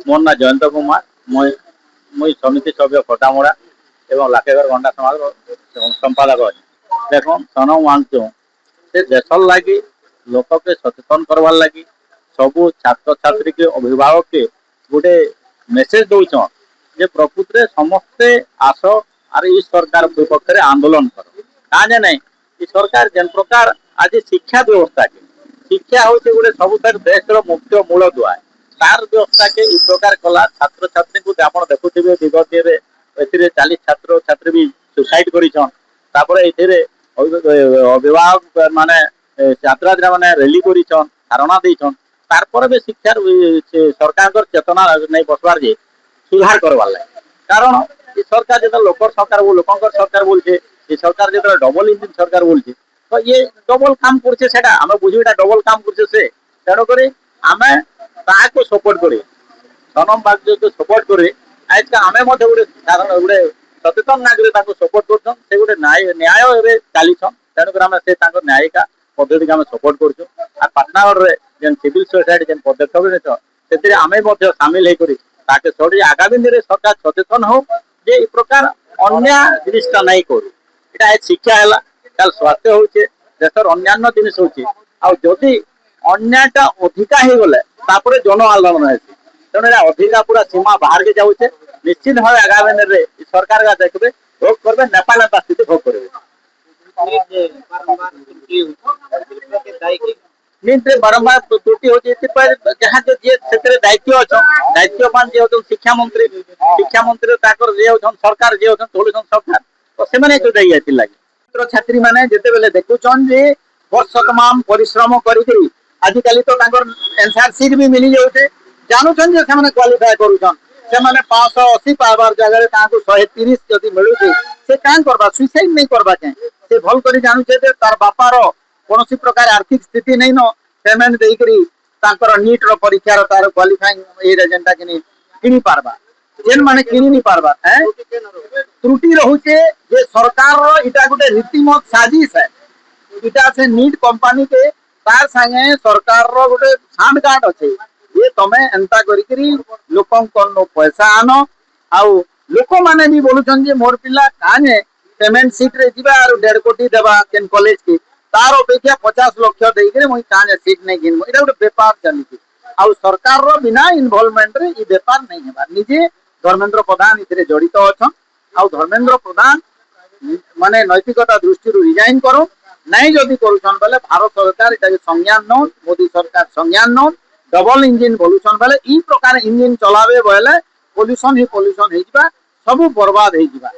मोर ना जयंत कुमार मुई समिति सभ्य फटामुड़ा एवं लाखेगर गंडा समाज संपादक अच्छे। देख सनम मानचु से देशर लगी लोक के सचेतन करवार लगी सबू छात्र छात्री के अभिभावक के गोटे मेसेज दौन जे प्रकृत समस्ते आस आर ई सरकार विपक्ष में आंदोलन कर कहे ना सरकार जेन प्रकार आज शिक्षा व्यवस्था के शिक्षा हूँ गोटे सब देश मुख्य मूल दुआ तार व्यवस्था के इस प्रकार कला छात्र छात्री को आप देखुथे विगत ए 40 छात्र छात्री भी सुसाइड कर अभिभावक माने छात्र छात्री मैंने रैली कर धारणा देछन तारपर भी शिक्षार सरकार चेतना नहीं बसवार जे सुधार करवार लगे कारण ये सरकार जो लोकर सरकार लोकर सरकार बोलছে ये सरकार जो डबल इंजिन सरकार बोलছে तो ये डबल काम करছে आम बुझे डबल काम करছে तेणुक आम ताको सपोर्ट कर सनम बाग जो सपोर्ट करे आज का आम गोटे गोटे सचेतन नागरिक सपोर्ट कर गोटे न्याय चलीछन तेणुक आम से न्यायिका पद्धति को आम सपोर्ट कर पाटनागढ़ जेन सिविल सोसाइटी जेन पदक्षेप से आम सामिल होकर सड़ी आगामी दिन में सरकार सचेतन हो जे प्रकार अन्य जिनिसटा नहीं करू यहाँ शिक्षा है कल स्वास्थ्य होचे देशर अन्य जिनिस होदी अन्यटा अधिका हो गले जन आंदोलन है तेणु अधिका पूरा सीमा बाहर के जाऊे निश्चित भाव आगामी दिन में सरकार का देखते भोग करेंगे नेपाल नेता स्थिति भोग करेंगे बारंबार त्रुटि हो जहाँ दायित्व अच्छा दायित्ववान जी होते शिक्षा मंत्री सरकार जी होते सरकार तो से लगे छात्र छात्री मैंने जिते बेले देखुन जे वर्ष तमाम परिश्रम करी आजिकल तो एनसीआर सीट भी मिली जाऊे जानून जे से क्वालिफाए करुन से 580 पावर जगह 130 जदि मिलूँ से क्या करवा सुइसाइड नहीं करवा से भल कर जानूचे तार बापार कौन प्रकार आर्थिक स्थिति नहीं न पेमेंट देकर नीट रो परीक्षार तार क्वालिफाइंग एजेंटा किनी पारबा जेन माने किनी नहीं पारबा त्रुटि रोचे जे सरकार इटा गोटे रीतिमत साजिश है इटा से नीट कंपनी के तार संगे सरकार रो गोटे सांड गांड अच्छे ये तमें एंता करी लोक पैसा आन आउ लोक माने भी बोलुछन जे मोर पिला काहे पेमेंट सीट रे जीवा और 1.5 कोटी देवा केन कॉलेज के तार अपेक्षा 50 लाख देकर मुई काहे सीट नहीं गिन इटा गोटे व्यापार चली आउ सरकार रो बिना इन्वॉल्वमेंट रे ई व्यापार नहीं हेबा निजे धर्मेंद्र प्रधान इतरे जड़ित अछन आउ धर्मेंद्र प्रधान माने नैतिकता दृष्टि रिजाइन करो नहीं जदि करुछन बेले भारत सरकार इटा संज्ञान नौन मोदी सरकार संज्ञान नौन डबल इंजिन बोलुछन बेले ई प्रकार इंजिन चलावे बेले पोल्यूशन ही पोल्यूशन हो सब बर्बाद हो